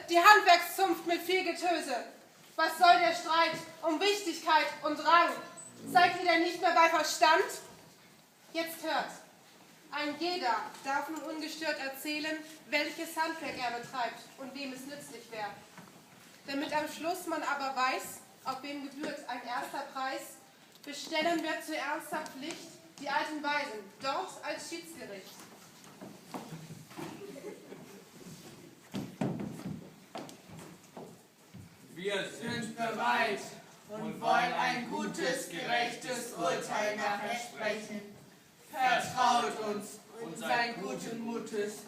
die Handwerkszunft mit viel Getöse. Was soll der Streit um Wichtigkeit und Rang? Seid ihr denn nicht mehr bei Verstand? Jetzt hört, ein jeder darf nun ungestört erzählen, welches Handwerk er betreibt und wem es nützlich wäre. Damit am Schluss man aber weiß, auf wem gebührt ein erster Preis, bestellen wir zu ernster Pflicht die alten Weisen, dort als Schiedsgericht. Wir sind bereit und wollen ein gutes, gerechtes Urteil nachher sprechen. Vertraut uns und seid guten Mutes,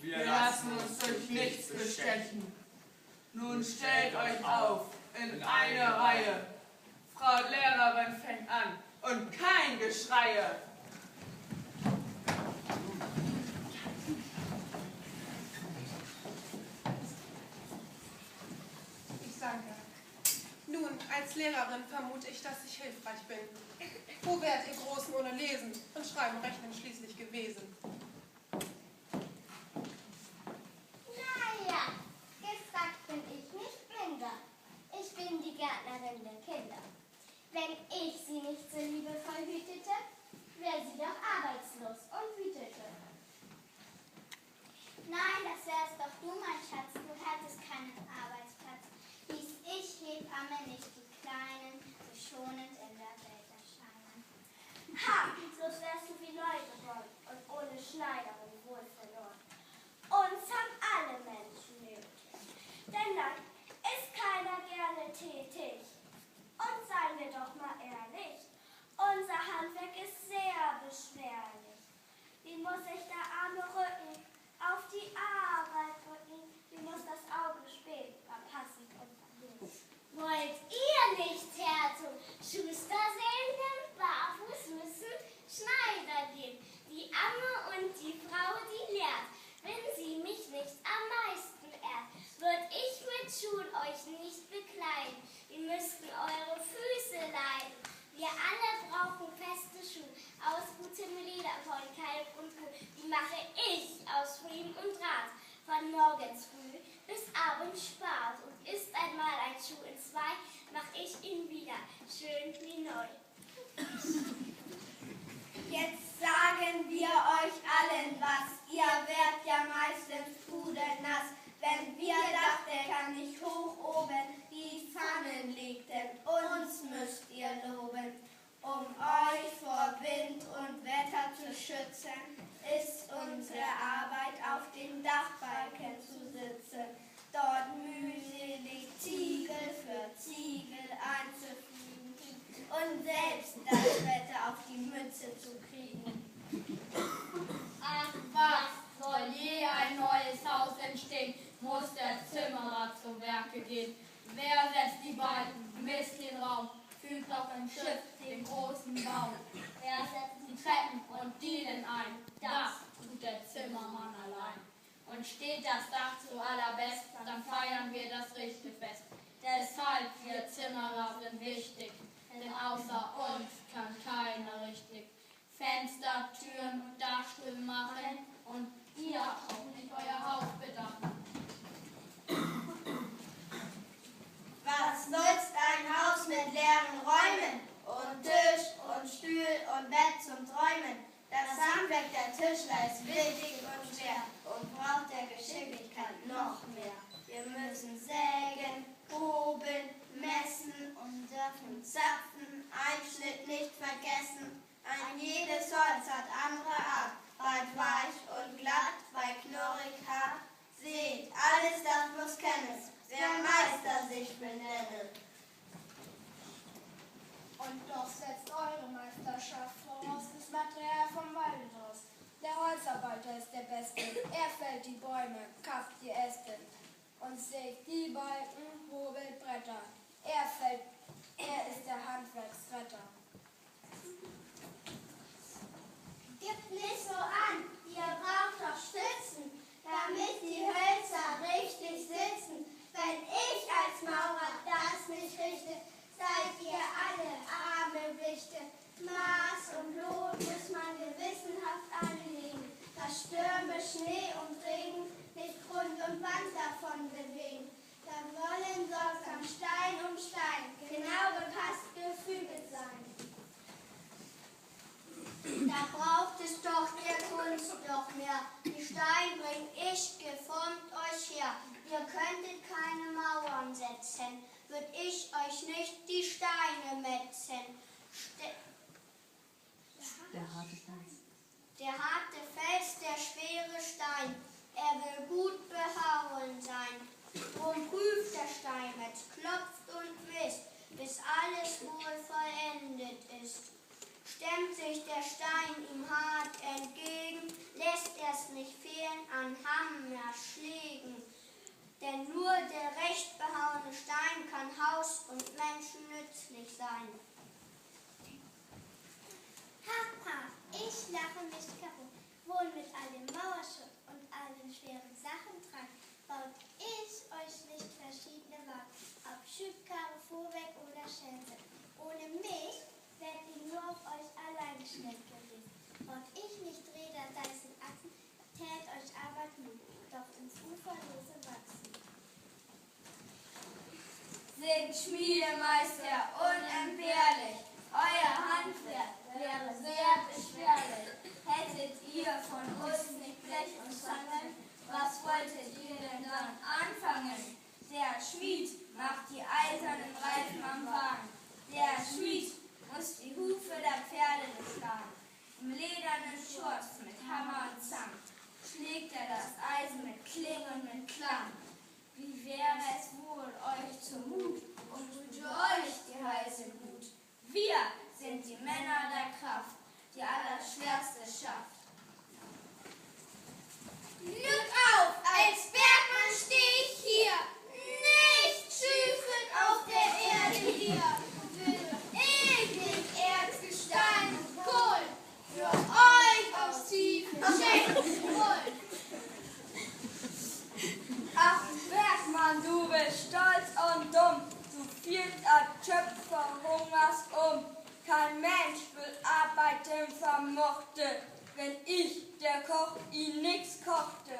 wir lassen uns durch nichts bestechen. Nun stellt euch auf in eine Reihe. Frau Lehrerin fängt an und kein Geschreie. Ich danke. Nun, als Lehrerin vermute ich, dass ich hilfreich bin. Wo wärt ihr Großen ohne Lesen und Schreiben und Rechnen schließlich gewesen? Naja, gesagt bin ich nicht blinder. Ich bin die Gärtnerin der Kinder. Wenn ich sie nicht so liebevoll hütete, wäre sie doch arbeitslos und wütete. Nein, das wärst doch du, mein Schatz, du hättest keinen Arbeitsplatz. Hieß ich Hebamme nicht die Kleinen, so schonend in der Welt erscheinen. Ha, bloß wärst du wie Neugeborn und ohne Schneiderin wohl verloren. Uns haben alle Menschen nötig, denn dann ist keiner gerne tätig. Und seien wir doch mal ehrlich, unser Handwerk ist sehr beschwerlich. Wie muss sich der arme Rücken auf die Arbeit drücken? Wie muss das Auge spät beim Passen und Verlieren? Wollt ihr nicht, Herr zum Schuster sehen, denn barfuß müssen Schneider gehen. Die Amme und die Frau, die lehrt, wenn sie mich nicht am meisten ehrt, würd ich mit Schuhen euch nicht bekleiden. Ihr müssten eure Füße leiden. Wir alle brauchen feste Schuhe aus gutem Leder von Kalb und Kuh. Die mache ich aus Riemen und Draht. Von morgens früh bis abends Spaß. Und ist einmal ein Schuh in zwei, mach ich ihn wieder schön wie neu. Jetzt sagen wir euch allen was, ihr werdet ja meistens pudelnass, wenn wir Dachdecker nicht hoch oben die Pfannen legten, uns müsst ihr loben. Um euch vor Wind und Wetter zu schützen, ist unsere Arbeit auf den Dachbalken zu sitzen, dort mühselig Ziegel für Ziegel einzufügen und selbst das Wetter auf die Mütze zu kriegen. Ach was, soll je ein neues Haus entstehen, muss der Zimmerer zu Werke gehen. Wer setzt die Balken, misst den Raum, fügt auf ein Schiff den großen Baum. Wer setzt die Treppen und Dielen ein, das tut der Zimmermann allein. Und steht das Dach zu allerbest, dann feiern wir das Richtefest. Deshalb, wir Zimmerer sind wichtig, denn außer uns kann keiner richtig Fenster, Türen und Dachstuhl machen und ihr auch nicht euer Haus bedachen. Was nutzt ein Haus mit leeren Räumen und Tisch und Stuhl und Bett zum Träumen? Das Handwerk der Tischler ist wichtig und schwer und braucht der Geschicklichkeit noch mehr. Wir müssen sägen, hobeln, messen und dürfen zapfen, Einschnitt nicht vergessen. Ein jedes Holz hat andere Art, bald weich und glatt, bei knorrig hart. Seht, alles das muss kennen, wer Meister sich benennen. Und doch setzt eure Meisterschaft voraus das Material vom Walde aus. Der Holzarbeiter ist der Beste, er fällt die Bäume, kappt die Äste und sägt die Balken, hobelt Bretter. Er ist der Handwerksretter. Gibt nicht so an, ihr braucht doch Stützen, damit die Hölzer richtig sitzen. Wenn ich als Maurer das nicht richte, seid ihr alle arme Wichte. Maß und Lohn muss man gewissenhaft anlegen, dass Stürme, Schnee und Regen nicht Grund und Band davon bewegen. braucht ihr Kunst noch mehr. Die Steine bring ich geformt euch her. Ihr könntet keine Mauern setzen, würd ich euch nicht die Steine metzen. Der harte Fels, der schwere Stein, er will gut behauen sein. Drum prüft der Steinmetz, klopft und wisst, bis alles wohl vollendet ist. Stemmt sich der Stein ihm hart entgegen, lässt er's nicht fehlen an Hammerschlägen. Denn nur der recht behauene Stein kann Haus und Menschen nützlich sein. Papa, ich lache mich kaputt, wohl mit all dem Mauerschutz und all den schweren Sachen dran, baut ich euch nicht verschiedene Wagen, ob Schubkarre, Fuhrwerk oder Schelze. Ohne mich wärt ihr nur auf euch allein gestellt gewesen. Baut ich nicht Räder, Deichseln, Achsen, tät euch Arbeit Mut, doch ins Uferlose wachsen. Sind Schmiedemeister unentbehrlich, euer Handwerk wäre sehr beschwerlich. Hättet ihr von uns nicht Blech und Zangen, was wolltet ihr denn dann anfangen? Der Schmied macht die eisernen Reifen am Wagen. Der Schmied muss die Hufe der Pferde beschlagen. Im ledernen Schurz mit Hammer und Zahn schlägt er das Eisen mit Kling und mit Klang. Wie wäre es wohl euch zumut und tut euch die heiße Glut? Wir sind die Männer der Kraft, die Allerschwerste schafft. Glück auf, als Bergmann steh ich hier, nicht schüfelt auf der Erde hier, für ewig Erzgestein und Kohl, für euch aus tiefen Schächten holen. Ach, Bergmann, du bist stolz und dumm, du viel Töpfer hungerst Kein Mensch will arbeiten vermochte, wenn ich, der Koch, ihn nix kochte.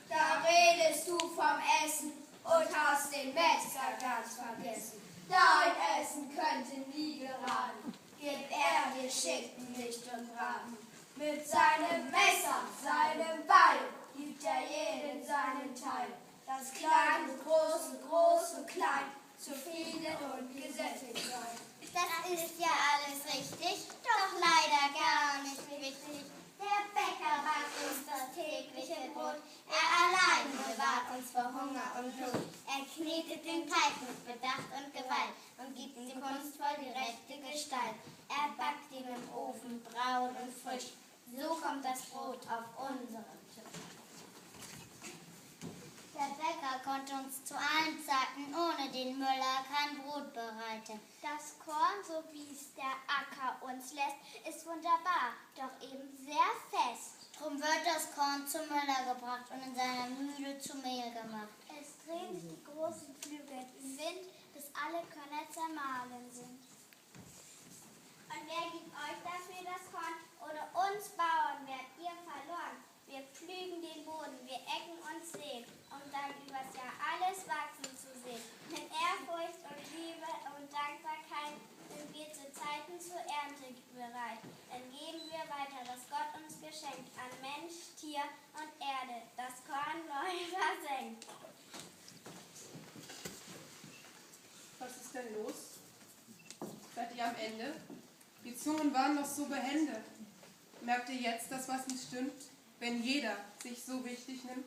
Da redest du vom Essen und hast den Metzger ganz vergessen. Dein Essen könnte nie geraten, gib er dir Schinken nicht und Braten. Mit seinem Messer, seinem Beil, gibt er jedem seinen Teil. Das Kleine, Große, Große, Klein, zufrieden und gesättigt sein. Das ist ja alles richtig, doch leider gar nicht wichtig. Der Bäcker backt uns das tägliche Brot, er allein bewahrt uns vor Hunger und Not. Er knetet den Teig mit Bedacht und Gewalt und gibt ihm kunstvoll die rechte Gestalt. Er backt ihn im Ofen braun und frisch, so kommt das Brot auf unseren Tisch. Der Bäcker konnte uns zu allen Zeiten ohne den Müller kein Brot bereiten. Das Korn, so wie es der Acker uns lässt, ist wunderbar, doch eben sehr fest. Drum wird das Korn zum Müller gebracht und in seiner Mühle zu Mehl gemacht. Es drehen sich die großen Flügel im Wind, bis alle Körner zermahlen sind. Und wer gibt euch dafür das Korn? Ohne uns Bauern wärt ihr verloren. Wir pflügen den Boden, wir ecken und säen, um dann übers Jahr alles wachsen zu sehen. Mit Ehrfurcht und Liebe und Dankbarkeit sind wir zu Zeiten zur Ernte bereit. Dann geben wir weiter, was Gott uns geschenkt, an Mensch, Tier und Erde, das Korn neu versenkt. Was ist denn los? Seid ihr am Ende? Die Zungen waren noch so behende. Merkt ihr jetzt, dass was nicht stimmt, wenn jeder sich so wichtig nimmt?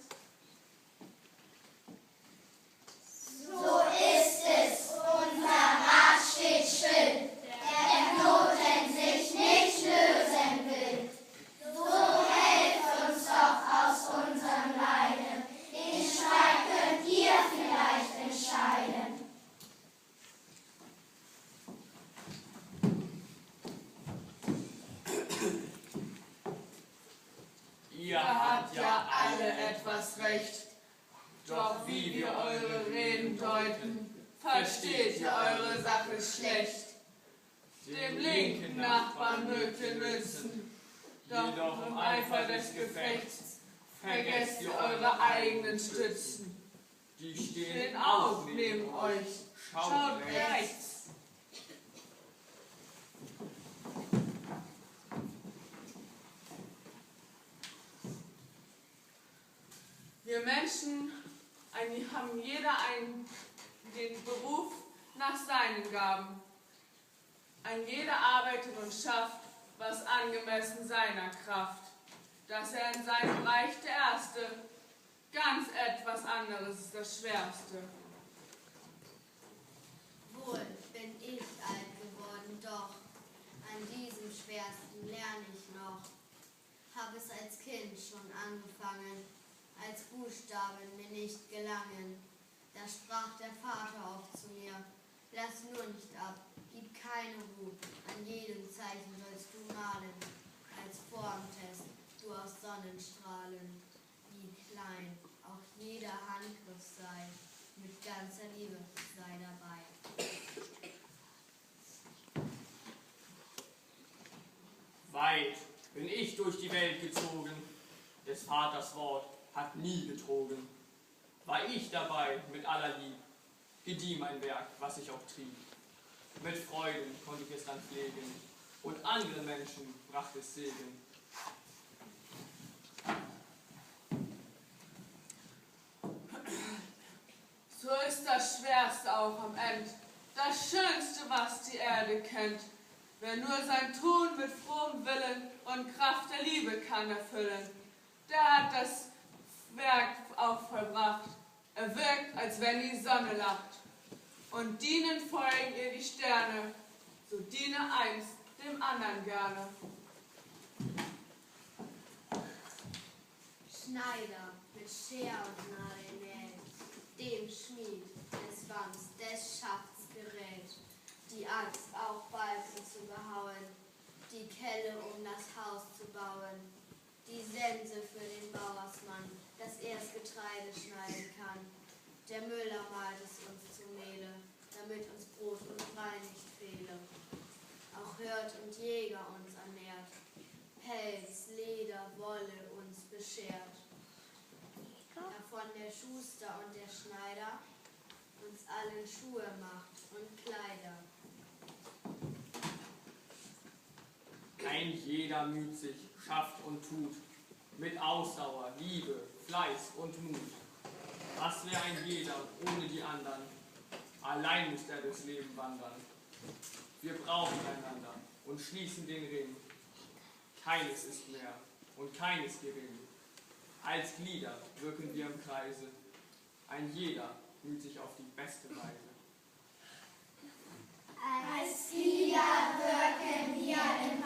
So ist es, unser Rat steht still, der Knoten sich nicht lösen will. So helft uns doch aus unserem Leiden, den Streit könnt ihr vielleicht entscheiden. Ihr habt ja alle etwas recht, doch wie wir eure Reden deuten, versteht ihr eure Sache schlecht. Dem linken Nachbarn mögt ihr nützen, doch im Eifer des Gefechts vergesst ihr eure eigenen Stützen. Die stehen auch neben euch, schaut rechts. Wir Menschen haben jeder den Beruf nach seinen Gaben. Ein jeder arbeitet und schafft, was angemessen seiner Kraft. Dass er in seinem Bereich der Erste, ganz etwas anderes ist das Schwerste. Wohl bin ich alt geworden, doch an diesem Schwersten lerne ich noch. Hab es als Kind schon angefangen, als Buchstaben mir nicht gelangen. Da sprach der Vater oft zu mir, lass nur nicht ab, gib keine Ruhe, an jedem Zeichen sollst du malen, als Formtest du aus Sonnenstrahlen, wie klein auch jeder Handgriff sei, mit ganzer Liebe sei dabei. Weit bin ich durch die Welt gezogen, des Vaters Wort hat nie betrogen. War ich dabei mit aller Lieb, gedieh mein Werk, was ich auch trieb. Mit Freuden konnte ich es dann pflegen, und andere Menschen brachte es Segen. So ist das Schwerste auch am End, das Schönste, was die Erde kennt. Wer nur sein Tun mit frohem Willen und Kraft der Liebe kann erfüllen, der hat das Werk auch vollbracht. Er wirkt, als wenn die Sonne lacht. Und dienen folgen ihr die Sterne, so diene eins dem anderen gerne. Schneider mit Scher und Nadel näht, dem Schmied des Wams, des Schafts gerät, die Axt auch Balken zu behauen, die Kelle das Haus zu bauen, die Sense für den Bauersmann, dass er's Getreide schneiden kann. Der Müller mahlt es uns zu Mehle, damit uns Brot und Brei nicht fehle. Auch Hirt und Jäger uns ernährt, Pelz, Leder, Wolle uns beschert. Davon der Schuster und der Schneider uns allen Schuhe macht und Kleider. Ein jeder müht sich, schafft und tut, mit Ausdauer, Liebe, Fleiß und Mut. Was wäre ein jeder ohne die anderen? Allein muss er durchs Leben wandern. Wir brauchen einander und schließen den Ring. Keines ist mehr und keines gering. Als Glieder wirken wir im Kreise. Ein jeder müht sich auf die beste Weise. Als Glieder wirken wir im